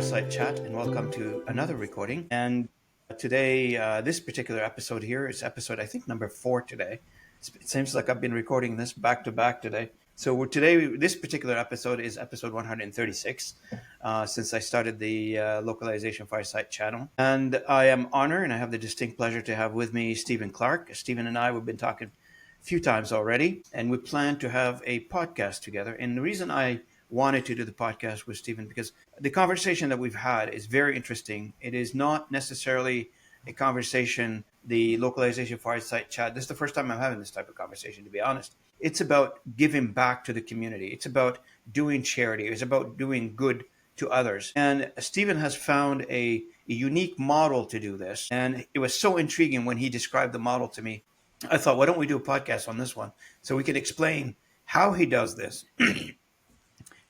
Fireside Chat, and welcome to another recording. And today, this particular episode here is episode, I think, number 4 today. It seems like I've been recording this back to back today. So this particular episode is episode 136, since I started the Localization Fireside channel. And I am honored, and I have the distinct pleasure to have with me Stephen Clarke. Stephen and I, we've been talking a few times already, and we plan to have a podcast together. And the reason I wanted to do the podcast with Stephen, because the conversation that we've had is very interesting. It is not necessarily a conversation, the Localization Fireside Chat. This is the first time I'm having this type of conversation, to be honest. It's about giving back to the community. It's about doing charity. It's about doing good to others. And Stephen has found a unique model to do this. And it was so intriguing when he described the model to me. I thought, why don't we do a podcast on this one so we can explain how he does this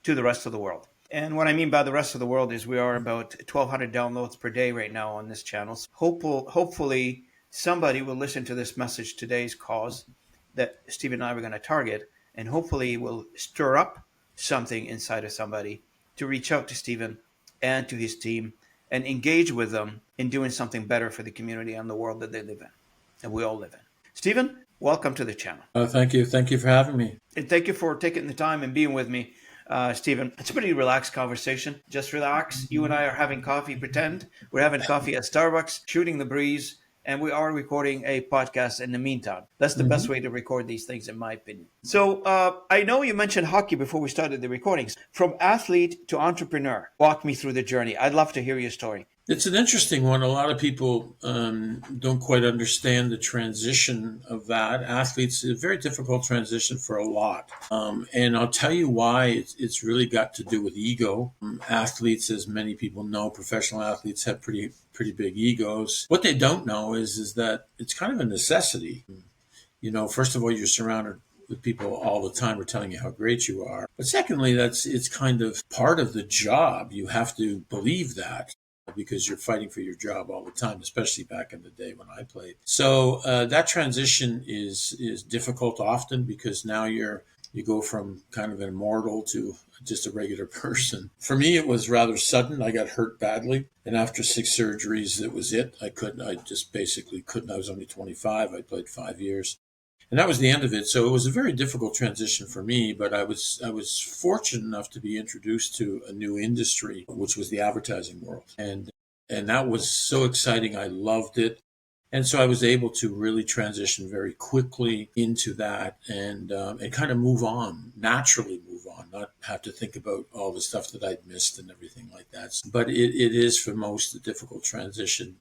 to the rest of the world. And what I mean by the rest of the world is we are about 1,200 downloads per day right now on this channel. So hopefully somebody will listen to this message, today's cause that Steve and I were going to target, and hopefully will stir up something inside of somebody to reach out to Stephen and to his team and engage with them in doing something better for the community and the world that they live in and we all live in. Stephen, welcome to the channel. Thank you. Thank you for having me. And thank you for taking the time and being with me. Stephen, it's a pretty relaxed conversation. Just relax. You and I are having coffee. Pretend we're having coffee at Starbucks, shooting the breeze, and we are recording a podcast in the meantime. That's the best way to record these things, in my opinion. So I know you mentioned hockey before we started the recordings. From athlete to entrepreneur, walk me through the journey. I'd love to hear your story. It's an interesting one. A lot of people don't quite understand the transition of that. Athletes, a very difficult transition for a lot. And I'll tell you why. It's really got to do with ego. Athletes, as many people know, professional athletes have pretty big egos. What they don't know is that it's kind of a necessity. You know, first of all, you're surrounded with people all the time who are telling you how great you are. But secondly, it's kind of part of the job. You have to believe that, because you're fighting for your job all the time, especially back in the day when I played. So that transition is difficult often, because now you go from kind of an immortal to just a regular person. For me, it was rather sudden. I got hurt badly, and after 6 surgeries, it was it. I just basically couldn't. I was only 25. I played 5 years. And that was the end of it. So it was a very difficult transition for me, but I was fortunate enough to be introduced to a new industry, which was the advertising world. And that was so exciting. I loved it. And so I was able to really transition very quickly into that and kind of naturally move on, not have to think about all the stuff that I'd missed and everything like that. But it is for most a difficult transition.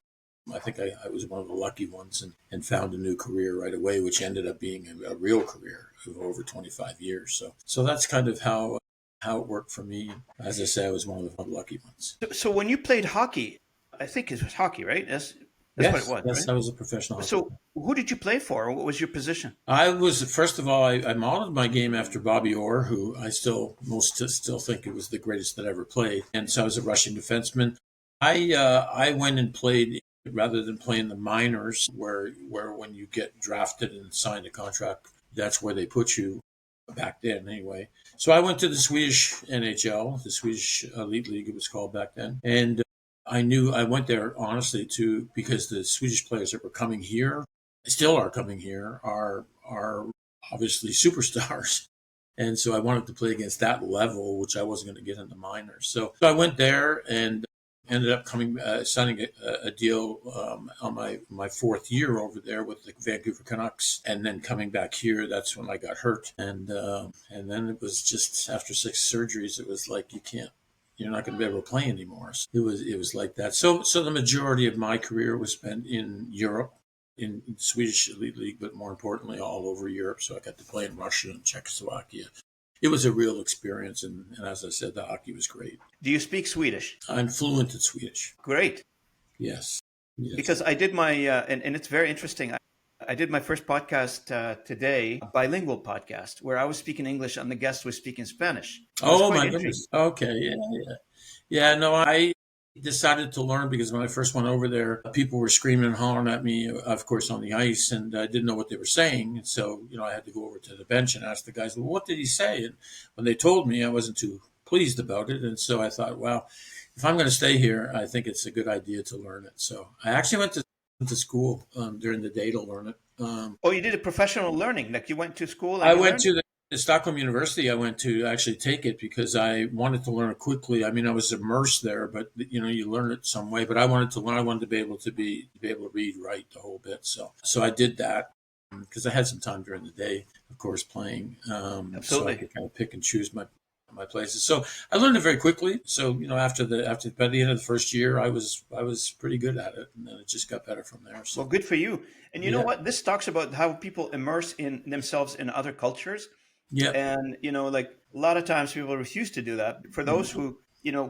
I think I was one of the lucky ones and found a new career right away, which ended up being a real career of over 25 years. So that's kind of how it worked for me. As I say, I was one of the lucky ones. So when you played hockey, I think it was hockey, right? That's yes, what it was. Yes, right? I was a professional hockey. So who did you play for? What was your position? First of all, I modeled my game after Bobby Orr, who I still think it was the greatest that ever played. And so I was a Russian defenseman. I went and played, rather than playing the minors, where when you get drafted and signed a contract, that's where they put you back then anyway. So I went to the Swedish NHL, the Swedish Elite League it was called back then. And I went there honestly because the Swedish players that were coming here, still are coming here, are obviously superstars. And so I wanted to play against that level, which I wasn't going to get in the minors. So I went there and ended up signing a deal on my 4th year over there with the Vancouver Canucks, and then coming back here. That's when I got hurt, and then it was just after 6 surgeries. It was like you're not going to be able to play anymore. So it was like that. So the majority of my career was spent in Europe, in Swedish Elite League, but more importantly, all over Europe. So I got to play in Russia and Czechoslovakia. It was a real experience, and as I said, the hockey was great. Do you speak Swedish? I'm fluent in Swedish. Great. Yes. Because I did my, and it's very interesting, I did my first podcast today, a bilingual podcast, where I was speaking English and the guest was speaking Spanish. Oh, my goodness. Okay, yeah. Yeah, no, I decided to learn because when I first went over there, people were screaming and hollering at me, of course, on the ice, and I didn't know what they were saying. And so, I had to go over to the bench and ask the guys, well, what did he say? And when they told me, I wasn't too pleased about it. And so I thought, well, if I'm going to stay here, I think it's a good idea to learn it. So I actually went to school during the day to learn it. Oh, you did a professional learning, like you went to school and I you went learned? to the Stockholm University. I went to actually take it because I wanted to learn it quickly. I mean, I was immersed there, but you learn it some way. But I wanted to learn. I wanted to be able to read, write the whole bit. So I did that because I had some time during the day, of course, playing. So I Absolutely. could kind of pick and choose my places. So I learned it very quickly. So after by the end of the first year, I was pretty good at it, and then it just got better from there. Well, So good for you. And you know yeah, what? This talks about how people immerse in themselves in other cultures. yeah. And, like a lot of times people refuse to do that. For those Mm. who,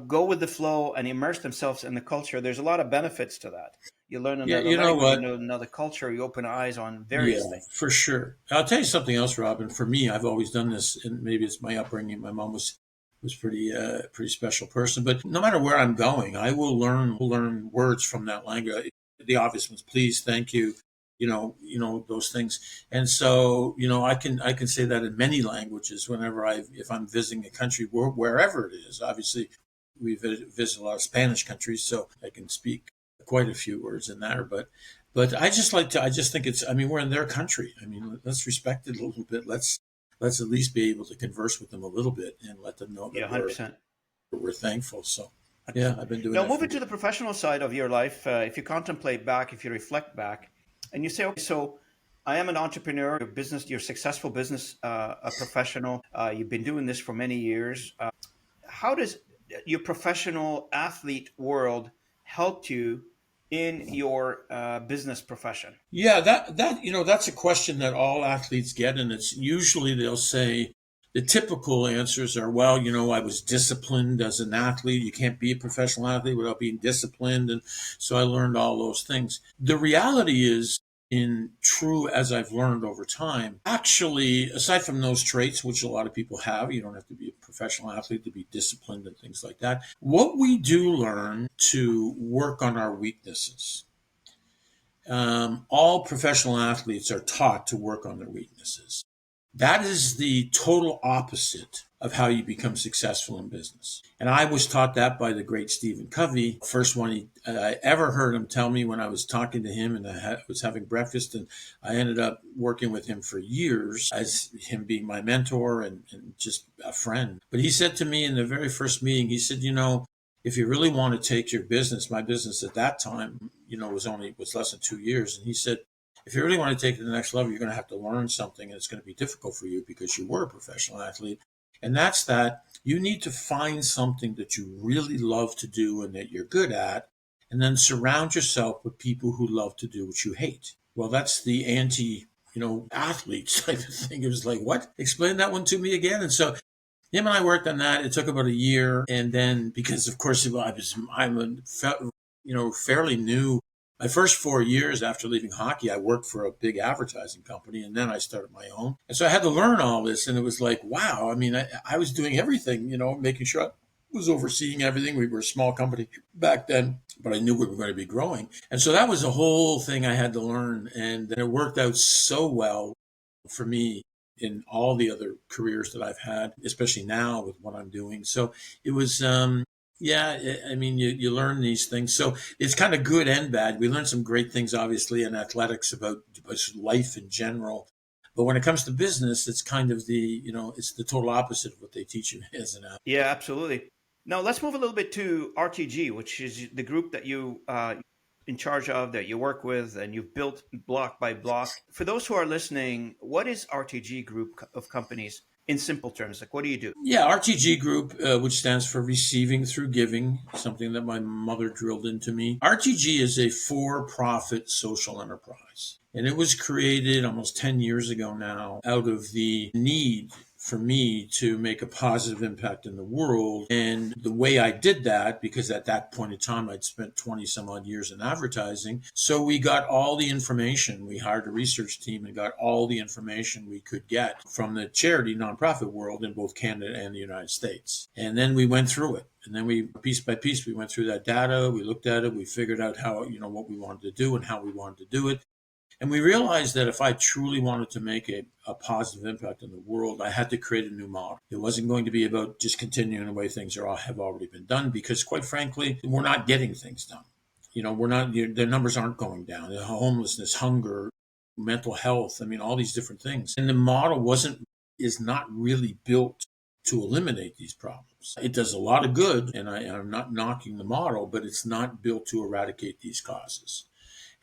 go with the flow and immerse themselves in the culture, there's a lot of benefits to that. You learn Yeah, another you know language, you what? know another culture, you open eyes on various Yeah, things. for sure. I'll tell you something else, Robin. For me, I've always done this, and maybe it's my upbringing. My mom was pretty special person. But no matter where I'm going, I will learn words from that language. The obvious ones, please, thank you, those things. And so, I can say that in many languages whenever if I'm visiting a country, wherever it is. Obviously, we visit a lot of Spanish countries, so I can speak quite a few words in there. But I just think I mean, we're in their country. I mean, let's respect it a little bit. Let's at least be able to converse with them a little bit and let them know Yeah, that 100%. we're thankful. So yeah, 100%. I've been doing Now, that for moving years. to the professional side of your life, if you contemplate back, if you reflect back, and you say, okay, so I am an entrepreneur, you're a successful business, a professional. You've been doing this for many years. How does your professional athlete world help you in your business profession? Yeah, that's a question that all athletes get, and it's usually they'll say the typical answers are, well, I was disciplined as an athlete. You can't be a professional athlete without being disciplined, and so I learned all those things. The reality is, in true as I've learned over time, actually, aside from those traits, which a lot of people have, you don't have to be a professional athlete to be disciplined and things like that. What we do learn to work on our weaknesses. All professional athletes are taught to work on their weaknesses. That is the total opposite of how you become successful in business. And I was taught that by the great Stephen Covey. First one I ever heard him tell me when I was talking to him and I was having breakfast, and I ended up working with him for years as him being my mentor and just a friend. But he said to me in the very first meeting, he said, if you really want to take your business, my business at that time, was less than 2 years. And he said, if you really want to take it to the next level, you're going to have to learn something, and it's going to be difficult for you because you were a professional athlete. And that's that you need to find something that you really love to do and that you're good at, and then surround yourself with people who love to do what you hate. Well, that's the athletes type of thing. It was like, what? Explain that one to me again. And so him and I worked on that. It took about a year, and then because of course fairly new. My first 4 years after leaving hockey, I worked for a big advertising company, and then I started my own. And so I had to learn all this, and it was like, wow. I mean, I was doing everything, making sure I was overseeing everything. We were a small company back then, but I knew we were going to be growing, and so that was a whole thing I had to learn, and it worked out so well for me in all the other careers that I've had, especially now with what I'm doing. So it was, yeah, I mean, you learn these things. So it's kind of good and bad. We learn some great things, obviously, in athletics about life in general. But when it comes to business, it's kind of it's the total opposite of what they teach you as an athlete. Yeah, absolutely. Now let's move a little bit to RTG, which is the group that you in charge of, that you work with, and you've built block by block. For those who are listening, what is RTG Group of companies in simple terms? Like, what do you do? Yeah, RTG Group, which stands for Receiving Through Giving, something that my mother drilled into me. RTG is a for profit social enterprise. And it was created almost 10 years ago now out of the need for me to make a positive impact in the world. And the way I did that, because at that point in time, I'd spent 20 some odd years in advertising. So we got all the information. We hired a research team and got all the information we could get from the charity nonprofit world in both Canada and the United States. And then we went through it. And then piece by piece, we went through that data. We looked at it. We figured out what we wanted to do and how we wanted to do it. And we realized that if I truly wanted to make a positive impact in the world, I had to create a new model. It wasn't going to be about just continuing the way things have already been done, because quite frankly, we're not getting things done. We're not, the numbers aren't going down. The homelessness, hunger, mental health, I mean, all these different things. And the model is not really built to eliminate these problems. It does a lot of good, and I'm not knocking the model, but it's not built to eradicate these causes.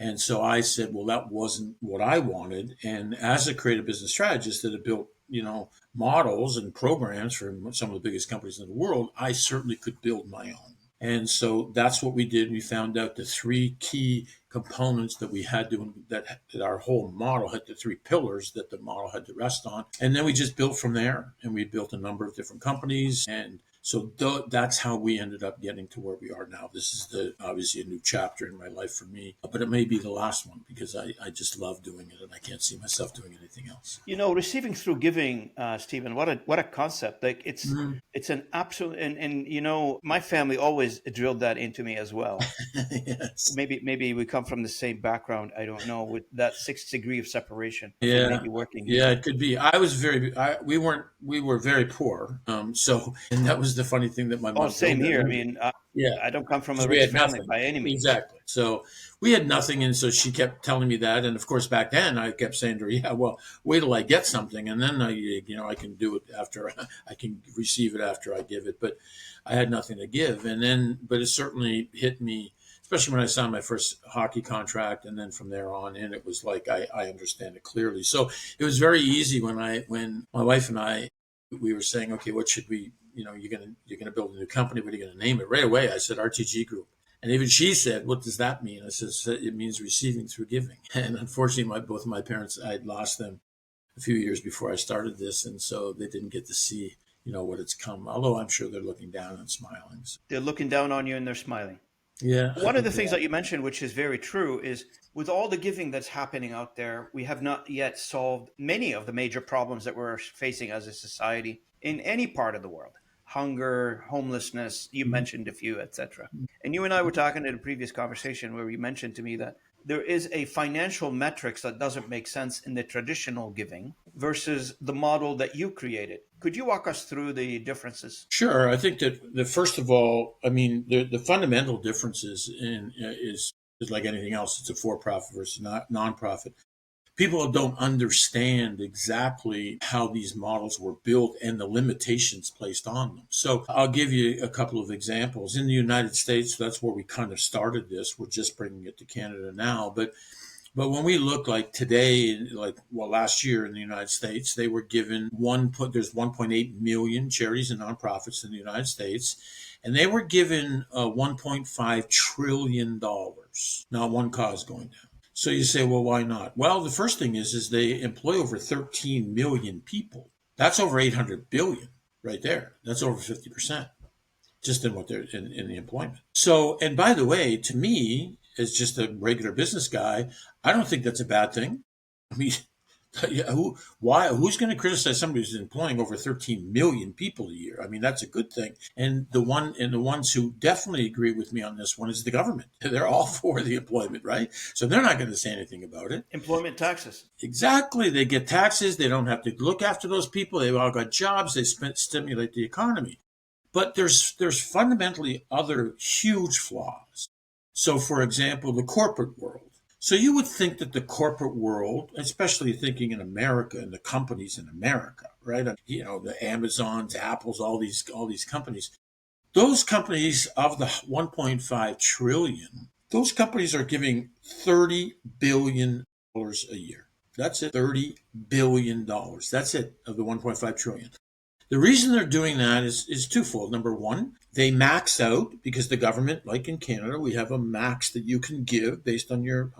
And so I said, well, that wasn't what I wanted. And as a creative business strategist that had built, models and programs for some of the biggest companies in the world, I certainly could build my own. And so that's what we did. We found out the three key components that we had to, that our whole model had, the three pillars that the model had to rest on. And then we just built from there, and we built a number of different companies. And so that's how we ended up getting to where we are now. This is obviously a new chapter in my life for me, but it may be the last one, because I just love doing it, and I can't see myself doing anything else. Receiving through giving, Stephen, what a concept. Like it's an absolute, and my family always drilled that into me as well. Yes. Maybe we come from the same background. I don't know, with that 6th degree of separation. Yeah. Maybe working. Yeah, it could be. We were very poor. And that was the funny thing that my mom. Oh, same here. I mean, I don't come from a rich family by any means. Exactly. So we had nothing. And so she kept telling me that. And of course, back then I kept saying to her, yeah, well, wait till I get something. And then I can do it after I can receive it after I give it. But I had nothing to give. But it certainly hit me, especially when I signed my first hockey contract. And then from there on in, it was like, I understand it clearly. So it was very easy when my wife and I, we were saying, okay, what should we, you're going to build a new company. What are you going to name it? Right away, I said RTG Group. And even she said, what does that mean? I said, it means receiving through giving. And unfortunately, both of my parents, I had lost them a few years before I started this. And so they didn't get to see, what it's come. Although I'm sure they're looking down and smiling. So. They're looking down on you and they're smiling. Yeah. One of the things that you mentioned, which is very true, is with all the giving that's happening out there, we have not yet solved many of the major problems that we're facing as a society in any part of the world. Hunger, homelessness, you mentioned a few, etc. And you and I were talking in a previous conversation where you mentioned to me that there is a financial metrics that doesn't make sense in the traditional giving versus the model that you created. Could you walk us through the differences? Sure. I think that first of all, I mean, the fundamental differences is like anything else. It's a for-profit versus non-profit. People don't understand exactly how these models were built and the limitations placed on them. So I'll give you a couple of examples. In the United States, that's where we kind of started this. We're just bringing it to Canada now. But when we look like today, last year in the United States, they were given there's 1.8 million charities and nonprofits in the United States, and they were given $1.5 trillion. Not one cause going down. So you say, well, why not? Well, the first thing is they employ over 13 million people. That's over 800 billion right there. That's over 50% just in what they're in the employment. So, and by the way, to me, as just a regular business guy, I don't think that's a bad thing. I mean, who's going to criticize somebody who's employing over 13 million people a year? I mean, that's a good thing. And the ones who definitely agree with me on this one is the government. They're all for the employment, right? So they're not going to say anything about it. Employment taxes. Exactly. They get taxes. They don't have to look after those people. They've all got jobs. They stimulate the economy. But there's fundamentally other huge flaws. So, for example, the corporate world. So you would think that the corporate world, especially thinking in America and the companies in America, right? The Amazons, Apples, all these companies, those companies of the 1.5 trillion, those companies are giving $30 billion a year. That's it, $30 billion. That's it, of the 1.5 trillion. The reason they're doing that is twofold. Number one, they max out because the government, like in Canada, we have a max that you can give based on your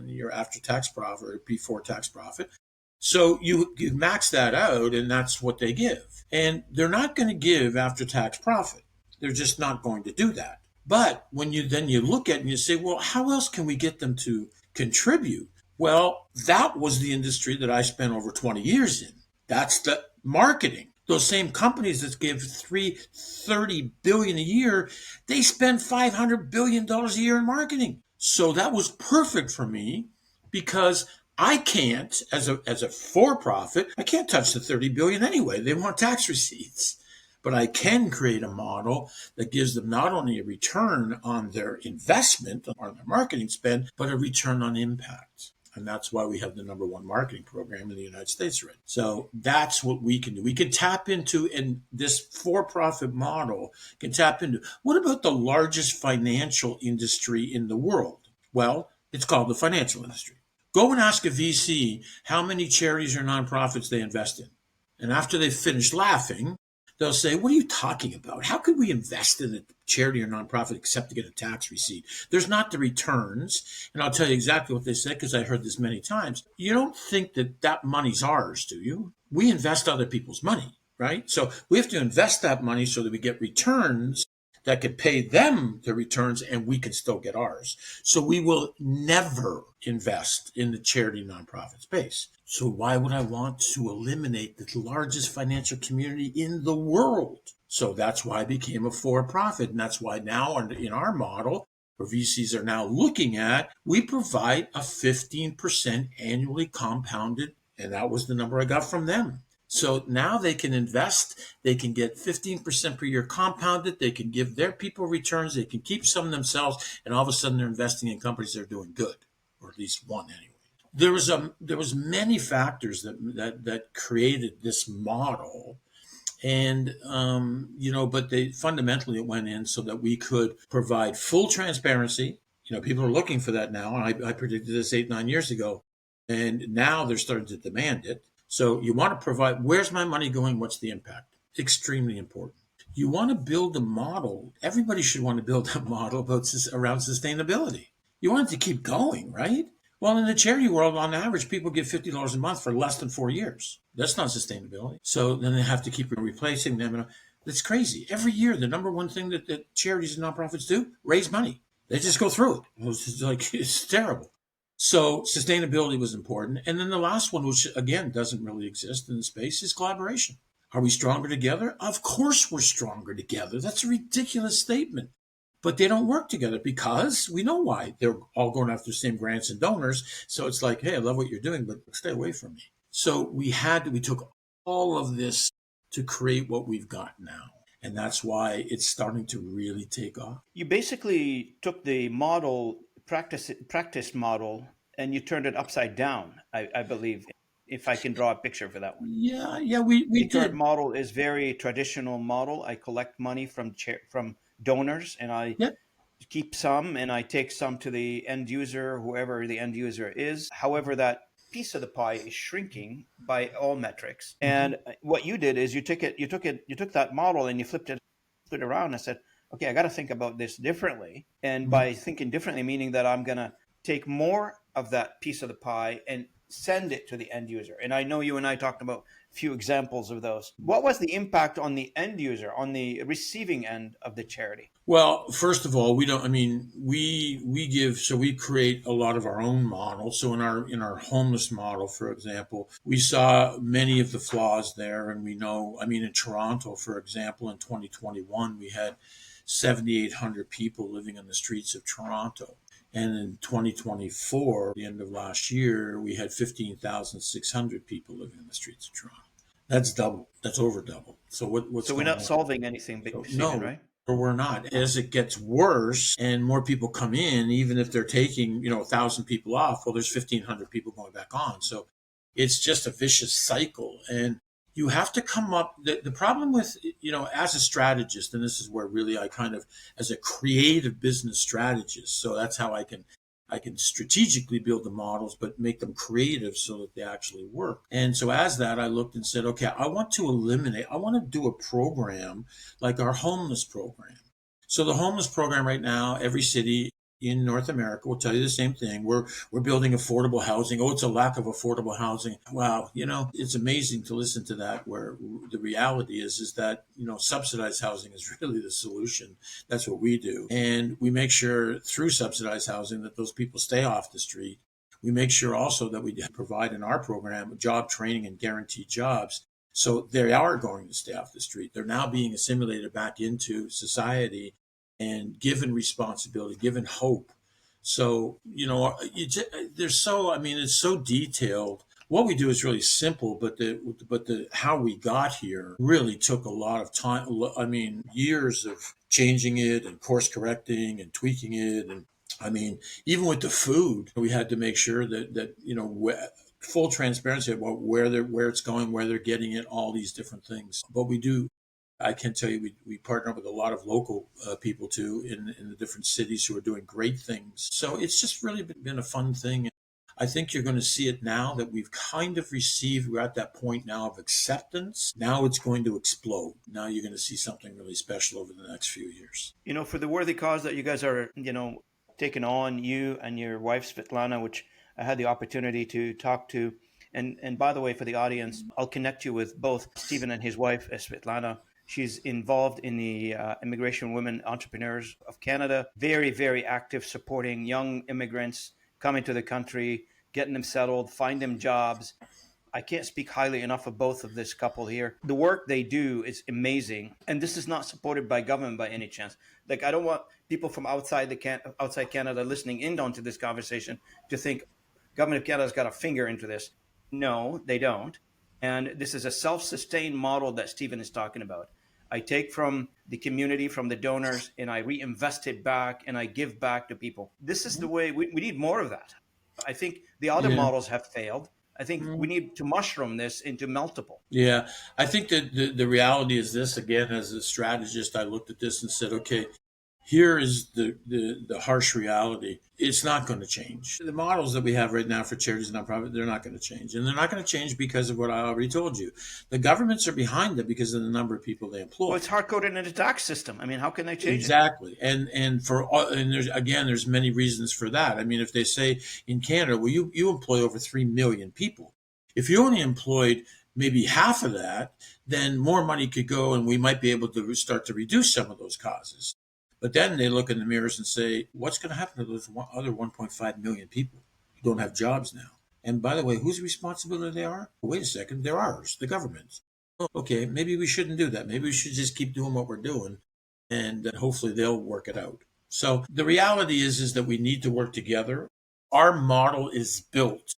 your after tax profit or before tax profit. So you max that out, and that's what they give. And they're not going to give after tax profit. They're just not going to do that. But when you look at it and you say, well, how else can we get them to contribute? Well, that was the industry that I spent over 20 years in. That's the marketing. Those same companies that give $30 billion a year, they spend $500 billion a year in marketing. So that was perfect for me because I can't, as a for-profit, I can't touch the 30 billion anyway. They want tax receipts. But I can create a model that gives them not only a return on their investment, on their marketing spend, but a return on impact. And that's why we have the #1 marketing program in the United States right. So that's what we can do. We can tap into, and this for-profit model can tap into, what about the largest financial industry in the world? Well, it's called the financial industry. Go and ask a VC how many charities or nonprofits they invest in. And after they've finished laughing, they'll say, what are you talking about? How could we invest in a charity or nonprofit except to get a tax receipt? There's not the returns. And I'll tell you exactly what they said, because I heard this many times. You don't think that money's ours, do you? We invest other people's money, right? So we have to invest that money so that we get returns that could pay them the returns, and we can still get ours. So we will never invest in the charity nonprofit space. So why would I want to eliminate the largest financial community in the world? So that's why I became a for-profit. And that's why now in our model, where VCs are now looking at, we provide a 15% annually compounded, and that was the number I got from them. So now they can invest, they can get 15% per year compounded, they can give their people returns, they can keep some themselves, and all of a sudden they're investing in companies that are doing good, or at least one anyway. There was many factors that created this model, and but they fundamentally it went in so that we could provide full transparency. People are looking for that now, and I predicted this 8-9 years ago, and now they're starting to demand it. So you want to provide, where's my money going? What's the impact? Extremely important. You want to build a model. Everybody should want to build a model around sustainability. You want it to keep going, right? Well, in the charity world, on average, people give $50 a month for less than 4 years. That's not sustainability. So then they have to keep replacing them. It's crazy. Every year, the #1 thing that charities and nonprofits do, raise money. They just go through it. It's terrible. So sustainability was important. And then the last one, which again doesn't really exist in the space, is collaboration. Are we stronger together? Of course we're stronger together. That's a ridiculous statement. But they don't work together because we know why. They're all going after the same grants and donors. So it's like, hey, I love what you're doing, but stay away from me. So we took all of this to create what we've got now. And that's why it's starting to really take off. You basically took the practice model, and you turned it upside down, I believe, if I can draw a picture for that one. Yeah, we The did. current model is very traditional model. I collect money from donors, and I keep some, and I take some to the end user, whoever the end user is. However, that piece of the pie is shrinking by all metrics. And what you did is you took that model and you flipped it around and said, okay, I got to think about this differently. And by thinking differently, meaning that I'm going to take more of that piece of the pie and send it to the end user. And I know you and I talked about a few examples of those. What was the impact on the end user, on the receiving end of the charity? Well, first of all, we create a lot of our own models. So in our homeless model, for example, we saw many of the flaws there. And we know, in Toronto, for example, in 2021, we had 7,800 people living on the streets of Toronto. And in 2024, the end of last year, we had 15,600 people living in the streets of Toronto. That's double. That's over double. So what's So we're not solving anything big, no, right? Or we're not. As it gets worse and more people come in, even if they're taking 1,000 people off, well, there's 1,500 people going back on. So it's just a vicious cycle. And you have to come up. The problem with as a strategist, and this is where really I kind of, as a creative business strategist, so that's how I can strategically build the models, but make them creative so that they actually work. And so as that, I looked and said, okay, I want to do a program like our homeless program. So the homeless program right now, every city in North America will tell you the same thing. We're building affordable housing. Oh, it's a lack of affordable housing. Wow. It's amazing to listen to that, where the reality is that, subsidized housing is really the solution. That's what we do. And we make sure through subsidized housing that those people stay off the street. We make sure also that we provide in our program job training and guaranteed jobs. So they are going to stay off the street. They're now being assimilated back into society and given responsibility, given hope, So, there's so, I mean, it's so detailed. What we do is really simple, but the how we got here really took a lot of time. I mean, years of changing it and course correcting and tweaking it. And I mean, even with the food, we had to make sure that full transparency about where it's going, where they're getting it, all these different things. But we do. I can tell you, we partner with a lot of local people too in the different cities who are doing great things. So it's just really been a fun thing. I think you're going to see it now that we've kind of received, we're at that point now of acceptance. Now it's going to explode. Now you're going to see something really special over the next few years. For the worthy cause that you guys are, taking on, you and your wife, Svetlana, which I had the opportunity to talk to. And by the way, for the audience, I'll connect you with both Stephen and his wife, Svetlana. She's involved in the Immigration Women Entrepreneurs of Canada, very, very active, supporting young immigrants coming to the country, getting them settled, find them jobs. I can't speak highly enough of both of this couple here. The work they do is amazing, and this is not supported by government by any chance. Like, I don't want people from outside Canada listening in onto this conversation to think government of Canada's got a finger into this. No, they don't. And this is a self-sustained model that Stephen is talking about. I take from the community, from the donors, and I reinvest it back and I give back to people. This is the way we need more of that. I think the other models have failed. I think we need to mushroom this into multiple. Yeah, I think that the reality is this. Again, as a strategist, I looked at this and said, okay, here is the harsh reality. It's not going to change. The models that we have right now for charities and nonprofit, they're not going to change. And they're not going to change because of what I already told you. The governments are behind it because of the number of people they employ. Well, it's hard-coded in the tax system. I mean, how can they change exactly. it? And there's many reasons for that. I mean, if they say in Canada, well, you employ over 3 million people. If you only employed maybe half of that, then more money could go and we might be able to start to reduce some of those causes. But then they look in the mirrors and say, what's going to happen to those other 1.5 million people who don't have jobs now? And by the way, whose responsibility they are? Wait a second, they're ours, the government's. Okay, maybe we shouldn't do that. Maybe we should just keep doing what we're doing, and hopefully they'll work it out. So the reality is that we need to work together. Our model is built.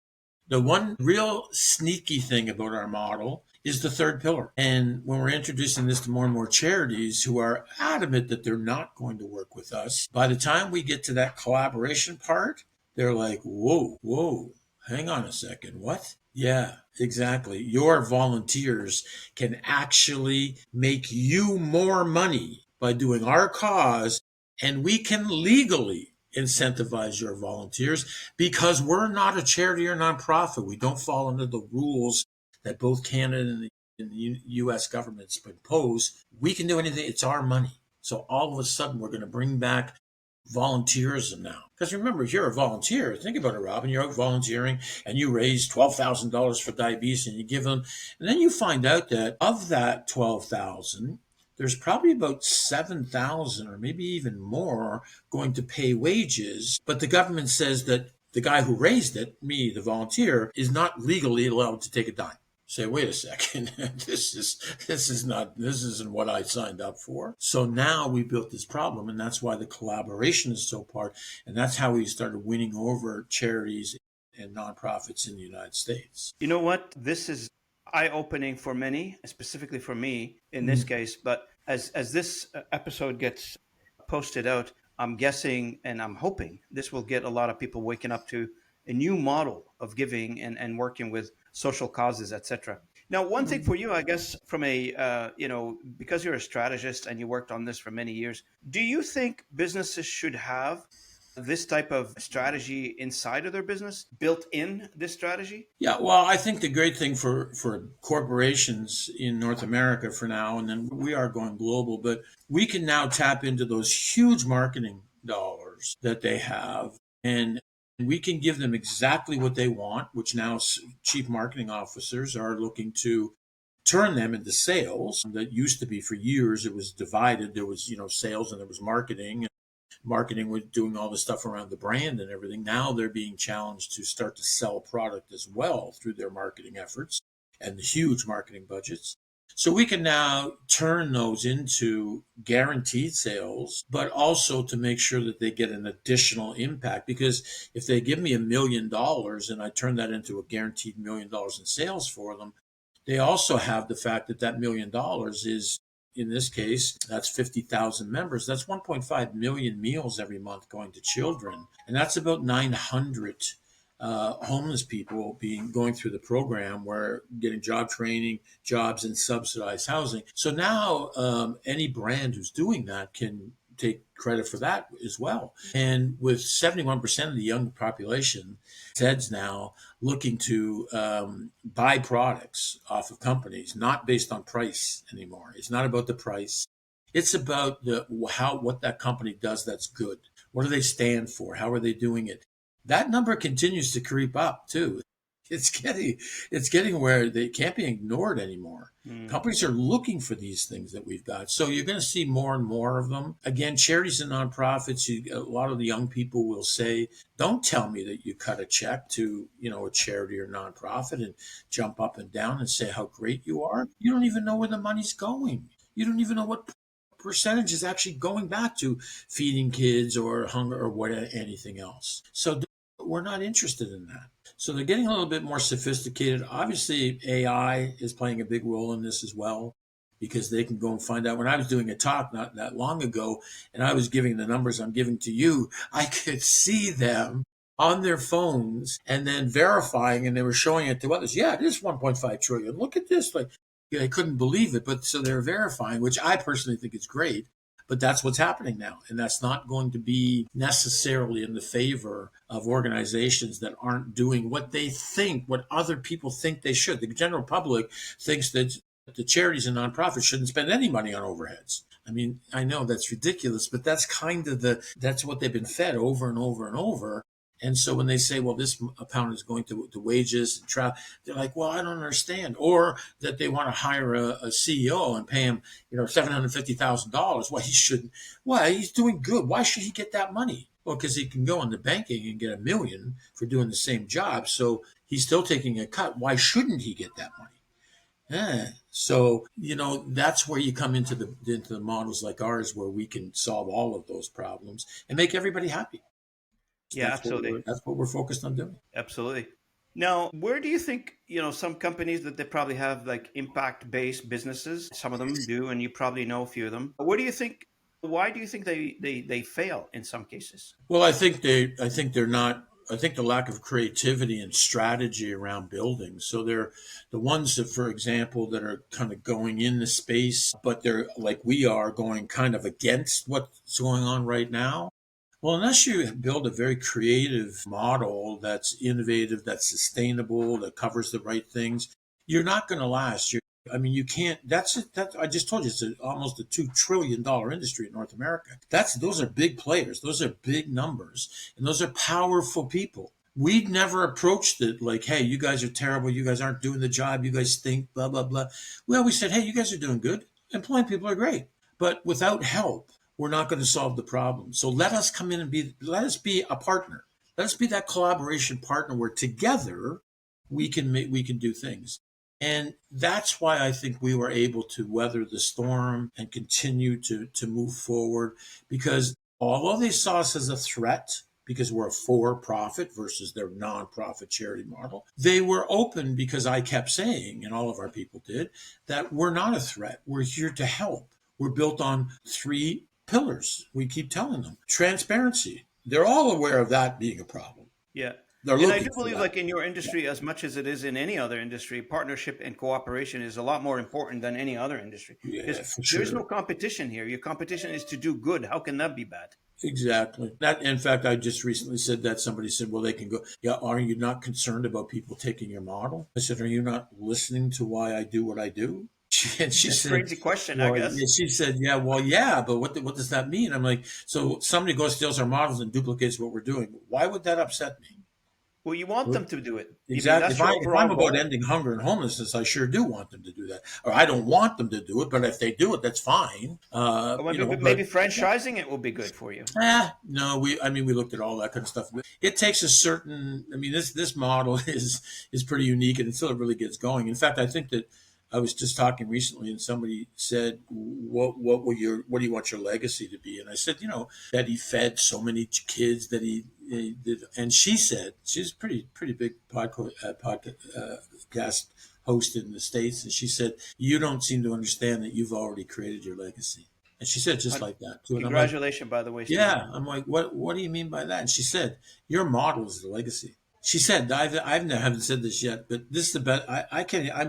The one real sneaky thing about our model is the third pillar. And when we're introducing this to more and more charities who are adamant that they're not going to work with us, by the time we get to that collaboration part, they're like, whoa, hang on a second, what? Yeah, exactly. Your volunteers can actually make you more money by doing our cause, and we can legally incentivize your volunteers because we're not a charity or nonprofit. We don't fall under the rules that both Canada and the U.S. governments impose. We can do anything. It's our money. So all of a sudden, we're going to bring back volunteerism now. Because remember, if you're a volunteer, think about it, Robin, you're out volunteering and you raise $12,000 for diabetes and you give them, and then you find out that of that 12,000, there's probably about 7,000 or maybe even more going to pay wages. But the government says that the guy who raised it, me, the volunteer, is not legally allowed to take a dime. Say, wait a second, this isn't what I signed up for. So now we built this problem, and that's why the collaboration is so part, and that's how we started winning over charities and nonprofits in the United States. You know what? This is eye-opening for many, specifically for me in this case. But as this episode gets posted out, I'm guessing and I'm hoping this will get a lot of people waking up to a new model of giving and working with social causes, etc. Now, one thing for you, I guess, from a, because you're a strategist and you worked on this for many years, do you think businesses should have this type of strategy inside of their business, built in this strategy? Yeah, well, I think the great thing for corporations in North America for now, and then we are going global, but we can now tap into those huge marketing dollars that they have, and we can give them exactly what they want, which now chief marketing officers are looking to turn them into sales. That used to be for years, it was divided. There was, sales and there was marketing. Marketing was doing all the stuff around the brand and everything. Now they're being challenged to start to sell product as well through their marketing efforts and the huge marketing budgets. So we can now turn those into guaranteed sales, but also to make sure that they get an additional impact. Because if they give me $1 million and I turn that into a guaranteed $1 million in sales for them, they also have the fact that that $1 million is, in this case, that's 50,000 members. That's 1.5 million meals every month going to children. And that's about 900 homeless people going through the program where getting job training, jobs, and subsidized housing. So now any brand who's doing that can take credit for that as well. And with 71% of the young population, Ted's now looking to buy products off of companies, not based on price anymore. It's not about the price. It's about what that company does that's good. What do they stand for? How are they doing it? That number continues to creep up too. It's getting where they can't be ignored anymore. Companies are looking for these things that we've got. So you're going to see more and more of them. Again, charities and nonprofits, a lot of the young people will say, don't tell me that you cut a check to, a charity or nonprofit and jump up and down and say how great you are. You don't even know where the money's going. You don't even know what percentage is actually going back to feeding kids or hunger or what anything else. So we're not interested in that. So they're getting a little bit more sophisticated. Obviously, AI is playing a big role in this as well, because they can go and find out. When I was doing a talk not that long ago, and I was giving the numbers I'm giving to you, I could see them on their phones and then verifying, and they were showing it to others. Yeah, it is 1.5 trillion. Look at this. Like, I couldn't believe it. But so they're verifying, which I personally think is great. But that's what's happening now. And that's not going to be necessarily in the favor of organizations that aren't doing what they think, what other people think they should. The general public thinks that the charities and nonprofits shouldn't spend any money on overheads. I mean, I know that's ridiculous, but that's kind of that's what they've been fed over and over and over. And so when they say, well, this amount is going to wages and travel, they're like, well, I don't understand. Or that they want to hire a CEO and pay him, $750,000. Well, he shouldn't. Well, he's doing good. Why should he get that money? Well, because he can go into banking and get $1 million for doing the same job. So he's still taking a cut. Why shouldn't he get that money? So, that's where you come into the models like ours, where we can solve all of those problems and make everybody happy. Yeah, absolutely. That's what we're focused on doing. Absolutely. Now, where do you think, some companies that they probably have like impact-based businesses, some of them do, and you probably know a few of them. Why do you think they fail in some cases? Well, I think they're not. I think the lack of creativity and strategy around building. So they're the ones that, for example, that are kind of going in the space, but they're like we are going kind of against what's going on right now. Well, unless you build a very creative model that's innovative, that's sustainable, that covers the right things, you're not going to last. You can't. That's it. I just told you it's almost a $2 trillion industry in North America. Those are big players. Those are big numbers, and those are powerful people. We'd never approached it like, hey, you guys are terrible. You guys aren't doing the job. You guys stink. Blah blah blah. Well, we said, hey, you guys are doing good. Employing people are great, but without help, we're not going to solve the problem. So let us come in and let us be a partner. Let us be that collaboration partner where together we can do things. And that's why I think we were able to weather the storm and continue to move forward, because although they saw us as a threat, because we're a for-profit versus their non-profit charity model, they were open, because I kept saying, and all of our people did, that we're not a threat. We're here to help. We're built on 3 pillars. We keep telling them. Transparency. They're all aware of that being a problem. Yeah. They're And I do looking for believe, that. like in your industry, as much as it is in any other industry, partnership and cooperation is a lot more important than any other industry. Yeah, Because for sure. there's no competition here. Your competition is to do good. How can that be bad? Exactly. That, in fact, I just recently said that somebody said, well, they can go, yeah, are you not concerned about people taking your model? I said, are you not listening to why I do what I do? And she That's a said, crazy question, I well, guess. yeah, she said, yeah, well, yeah, but what does that mean? I'm like, so somebody goes, steals our models and duplicates what we're doing. Why would that upset me? Well, you want them to do it. I mean, Exactly. that's your If I'm overall about goal. ending hunger and homelessness, I sure do want them to do that. Or I don't want them to do it, but if they do it, that's fine. Or maybe franchising it will be good for you. No, we looked at all that kind of stuff. It takes a certain, this model is pretty unique, and until it really gets going. In fact, I think that I was just talking recently, and somebody said, what do you want your legacy to be?" And I said, that he fed so many kids, that he did. And she said, she's a pretty big podcast host in the States, and she said, "You don't seem to understand that you've already created your legacy." And she said just like that too. And I'm like, Congratulations, by the way, Stephen. "Yeah." I'm like, "What do you mean by that?" And she said, "Your model is the legacy." She said, I haven't said this yet, but this is the best.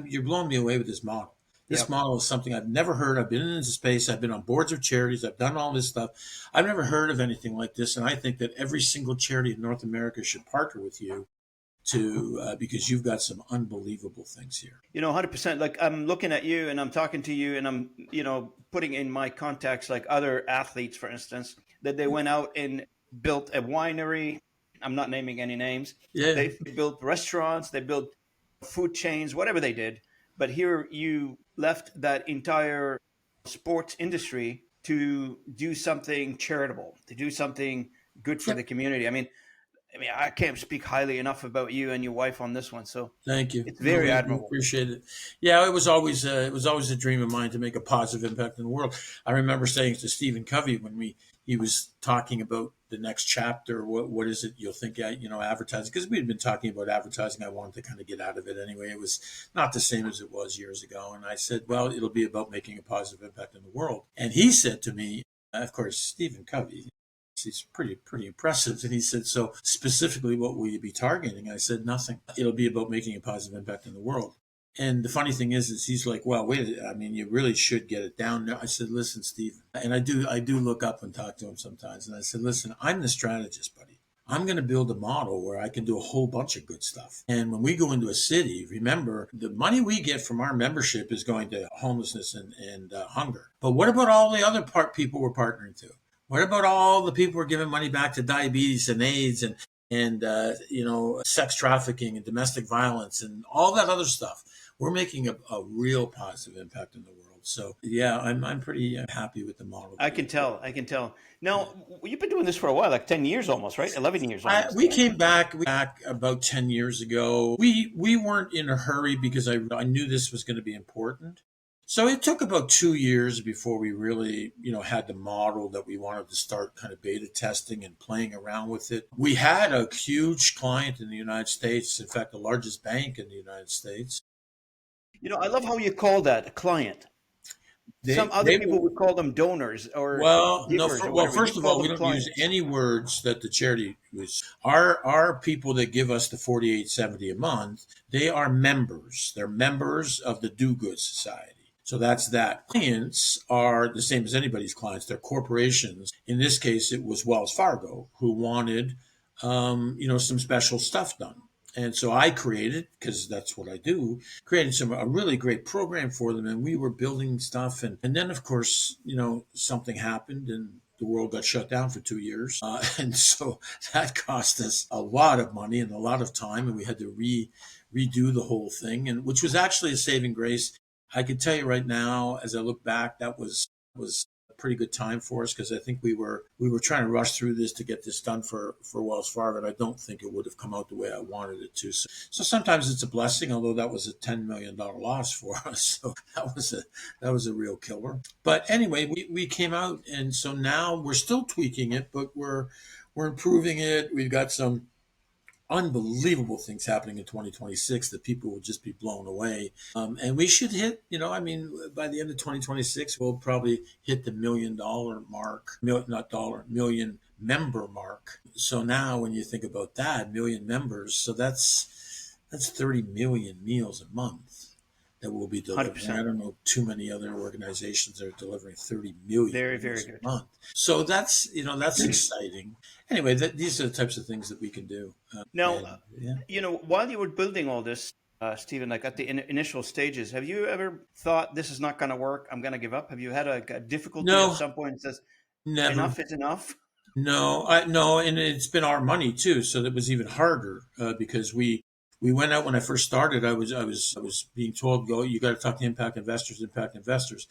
You're blowing me away with this model. This Yep. model is something I've never heard. I've been into space. I've been on boards of charities. I've done all this stuff. I've never heard of anything like this. And I think that every single charity in North America should partner with you because you've got some unbelievable things here. 100%. Like, I'm looking at you and I'm talking to you, and I'm, putting in my contacts, like other athletes, for instance, that they went out and built a winery. I'm not naming any names. Yeah. They built restaurants, they built food chains, whatever they did. But here you left that entire sports industry to do something charitable, to do something good for the community. I mean, I can't speak highly enough about you and your wife on this one. So Thank you. it's No, very we admirable. appreciate it. Yeah, it was always a dream of mine to make a positive impact in the world. I remember saying to Stephen Covey when he was talking about the next chapter, what is it you'll think, advertising, because we had been talking about advertising. I wanted to kind of get out of it anyway. It was not the same as it was years ago. And I said, well, it'll be about making a positive impact in the world. And he said to me, of course, Stephen Covey, he's pretty impressive. And he said, "So specifically, what will you be targeting?" I said, "Nothing. It'll be about making a positive impact in the world." And the funny thing is he's like, "Well, wait, I mean, you really should get it down there." I said, "Listen, Stephen," and I do look up and talk to him sometimes. And I said, "Listen, I'm the strategist, buddy. I'm going to build a model where I can do a whole bunch of good stuff. And when we go into a city, remember, the money we get from our membership is going to homelessness and hunger. But what about all the other people we're partnering to? What about all the people we're giving money back to diabetes and AIDS and sex trafficking and domestic violence and all that other stuff? We're making a real positive impact in the world." So yeah, I'm pretty happy with the model. I can tell. Now, you've been doing this for a while, like 10 years almost, right? 11 years almost. We came back about 10 years ago. We weren't in a hurry because I knew this was going to be important. So it took about 2 years before we really, had the model that we wanted to start kind of beta testing and playing around with it. We had a huge client in the United States, in fact, the largest bank in the United States. I love how you call that a client. Some other people would call them donors or givers or whatever. First You of call all, we them don't use clients. any words that the charity was. Our people that give us the $48.70 a month, they are members. They're members of the Do Good Society. So that's that. Clients are the same as anybody's clients. They're corporations. In this case, it was Wells Fargo who wanted, some special stuff done. And so I created, because that's what I do, created a really great program for them. And we were building stuff. And then, of course, something happened and the world got shut down for 2 years. And so that cost us a lot of money and a lot of time. And we had to redo the whole thing, and which was actually a saving grace. I can tell you right now, as I look back, that was a pretty good time for us, because I think we were trying to rush through this to get this done for Wells Fargo, and I don't think it would have come out the way I wanted it to. So sometimes it's a blessing, although that was a $10 million loss for us. So that was a real killer. But anyway, we came out, and so now we're still tweaking it, but we're improving it. We've got some unbelievable things happening in 2026 that people will just be blown away. And we should hit, by the end of 2026, we'll probably hit the $1 million mark, million member mark. So now when you think about that, million members, so that's 30 million meals a month that will be delivered. 100%. I don't know too many other organizations that are delivering 30 million Very, meals very good. a month. So that's exciting. Anyway, these are the types of things that we can do. Now, while you were building all this, Stephen, like at the initial stages, have you ever thought this is not going to work? I'm going to give up. Have you had a difficulty at some point and says, Never. enough is enough? No, and it's been our money too, so that was even harder because we went out when I first started. I was being told, go, you got to talk to impact investors,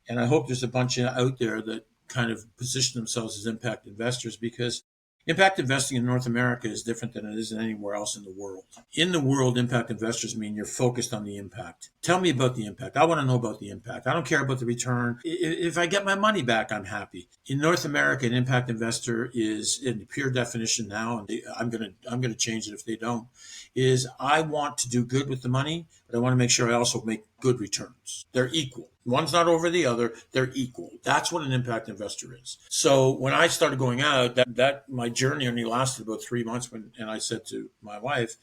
and I hope there's a bunch out there that kind of position themselves as impact investors, because Impact investing in North America is different than it is in anywhere else in the world. In the world, impact investors mean you're focused on the impact. Tell me about the impact. I want to know about the impact. I don't care about the return. If I get my money back, I'm happy. In North America, an impact investor is, in the pure definition now, and I'm gonna change it if they don't, is I want to do good with the money, but I want to make sure I also make good returns. They're equal. One's not over the other. They're equal. That's what an impact investor is. So when I started going out, that my journey only lasted about 3 months. And I said to my wife,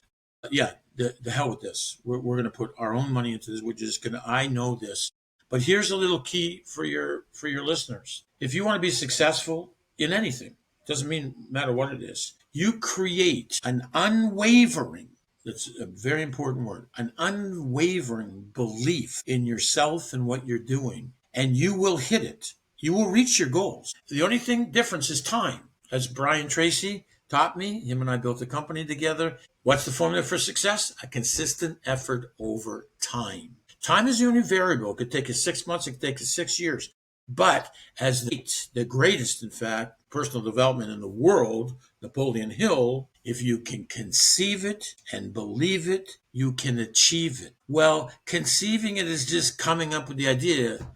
yeah, the hell with this. We're going to put our own money into this. We're just going to, I know this. But here's a little key for your listeners. If you want to be successful in anything, doesn't matter what it is, you create an unwavering, that's a very important word, an unwavering belief in yourself and what you're doing, and you will hit it. You will reach your goals. The only difference is time. As Brian Tracy taught me, him and I built a company together. What's the formula for success? A consistent effort over time. Time is the only variable. It could take us 6 months. It could take us 6 years. But as the greatest, in fact, personal development in the world, Napoleon Hill, if you can conceive it and believe it, you can achieve it. Well, conceiving it is just coming up with the idea,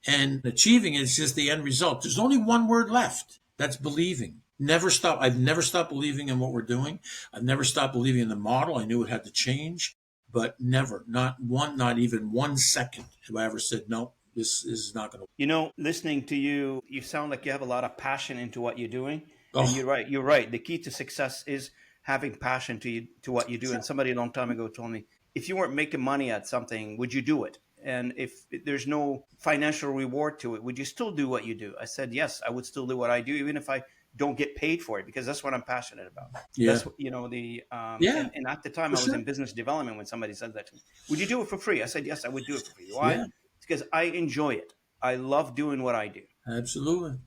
and achieving it is just the end result. There's only one word left. That's believing. Never stop. I've never stopped believing in what we're doing. I've never stopped believing in the model. I knew it had to change, but never, not even 1 second have I ever said, no, this is not going to. You know, listening to you, you sound like you have a lot of passion into what you're doing. Oh. And you're right. You're right. The key to success is having passion to what you do. And somebody a long time ago told me, if you weren't making money at something, would you do it? And if there's no financial reward to it, would you still do what you do? I said, yes, I would still do what I do, even if I don't get paid for it, because that's what I'm passionate about. Yeah. That's, and at the time I was in business development when somebody said that to me. Would you do it for free? I said, yes, I would do it for free. Why? Yeah. Because I enjoy it. I love doing what I do. Absolutely.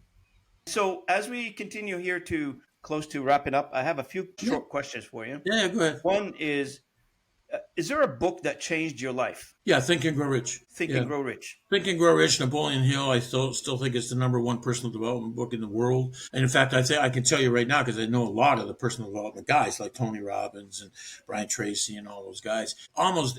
So as we continue here to close to wrapping up, I have a few short questions for you. Yeah, go ahead. One is there a book that changed your life? Yeah, Think and Grow Rich. Think and Grow Rich. Think and Grow Rich, Napoleon Hill. I still think it's the #1 personal development book in the world. And in fact, I can tell you right now, because I know a lot of the personal development guys like Tony Robbins and Brian Tracy and all those guys.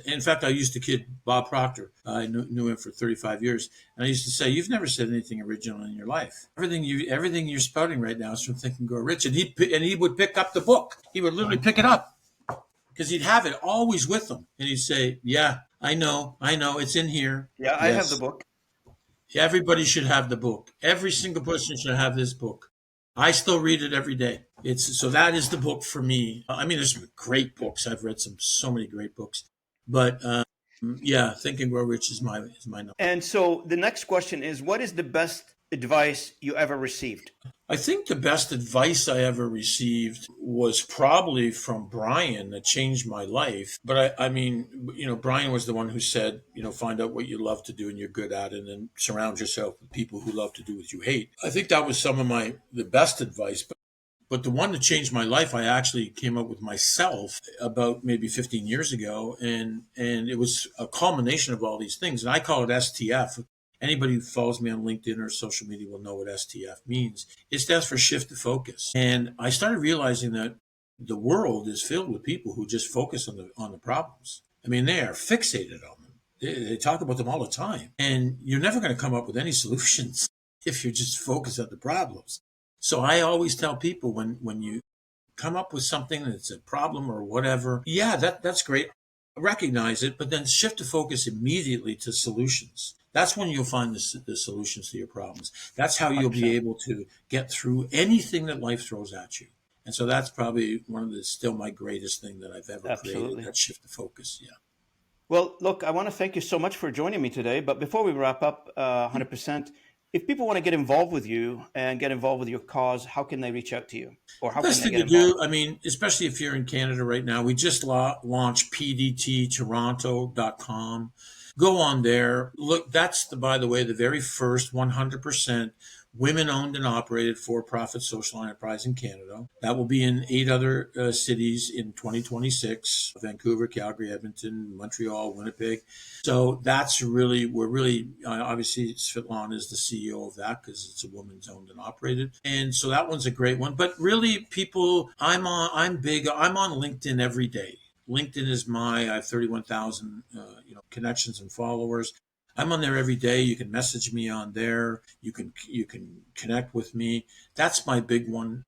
In fact, I used to kid Bob Proctor. I knew him for 35 years. And I used to say, you've never said anything original in your life. Everything you're spouting right now is from Think and Grow Rich. And he would pick up the book. He would literally pick it up, because he'd have it always with him. And he'd say, yeah, I know, it's in here. Yeah, I have the book. Everybody should have the book. Every single person should have this book. I still read it every day. So that is the book for me. I mean, there's some great books. I've read so many great books. But Think and Grow Rich is my number. And so the next question is, what is the best advice you ever received? I think the best advice I ever received was probably from Brian that changed my life. But I mean, Brian was the one who said, find out what you love to do and you're good at it, and then surround yourself with people who love to do what you hate. I think that was some of the best advice. But the one that changed my life, I actually came up with myself about maybe 15 years ago. And it was a culmination of all these things. And I call it STF. Anybody who follows me on LinkedIn or social media will know what STF means. It stands for shift to focus. And I started realizing that the world is filled with people who just focus on the problems. I mean, they are fixated on them. They talk about them all the time. And you're never going to come up with any solutions if you're just focused on the problems. So I always tell people, when you come up with something that's a problem or whatever, yeah, that's great. Recognize it, but then shift to focus immediately to solutions. That's when you'll find the solutions to your problems. That's how you'll 100%. Be able to get through anything that life throws at you. And so that's probably still my greatest thing that I've ever created, that shift to focus. Yeah. Well, look, I want to thank you so much for joining me today. But before we wrap up 100%, if people want to get involved with you and get involved with your cause, how can they reach out to you? Or how Best can they thing get to involved? do, I mean, especially if you're in Canada right now, we just launched pdttoronto.com. Go on there. Look, that's by the way, the very first 100% women-owned and operated for-profit social enterprise in Canada. That will be in 8 other cities in 2026: Vancouver, Calgary, Edmonton, Montreal, Winnipeg. So that's really, we're really, obviously Svetlana is the CEO of that because it's a women's owned and operated. And so that one's a great one. But really, people, I'm on LinkedIn every day. LinkedIn is I have 31,000 connections and followers. I'm on there every day. You can message me on there. You can connect with me. That's my big one,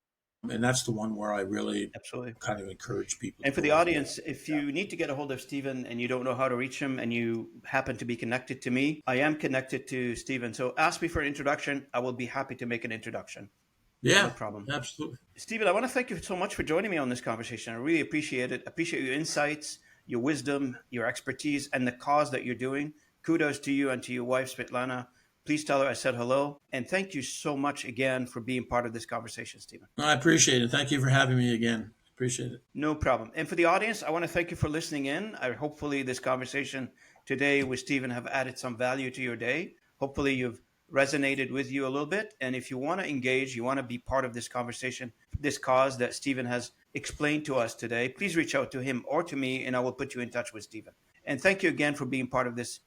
and that's the one where I really Absolutely. kind of encourage people. And for the audience, if you need to get a hold of Stephen and you don't know how to reach him and you happen to be connected to me, I am connected to Stephen. So ask me for an introduction. I will be happy to make an introduction. Yeah, no problem. Absolutely. Stephen, I want to thank you so much for joining me on this conversation. I really appreciate it. I appreciate your insights, your wisdom, your expertise, and the cause that you're doing. Kudos to you and to your wife, Svetlana. Please tell her I said hello. And thank you so much again for being part of this conversation, Stephen. I appreciate it. Thank you for having me again. Appreciate it. No problem. And for the audience, I want to thank you for listening in. Hopefully this conversation today with Stephen have added some value to your day. Hopefully you've resonated with you a little bit. And if you want to engage, you want to be part of this conversation, this cause that Stephen has explained to us today, please reach out to him or to me, and I will put you in touch with Stephen. And thank you again for being part of this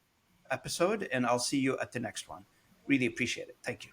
episode, and I'll see you at the next one. Really appreciate it. Thank you.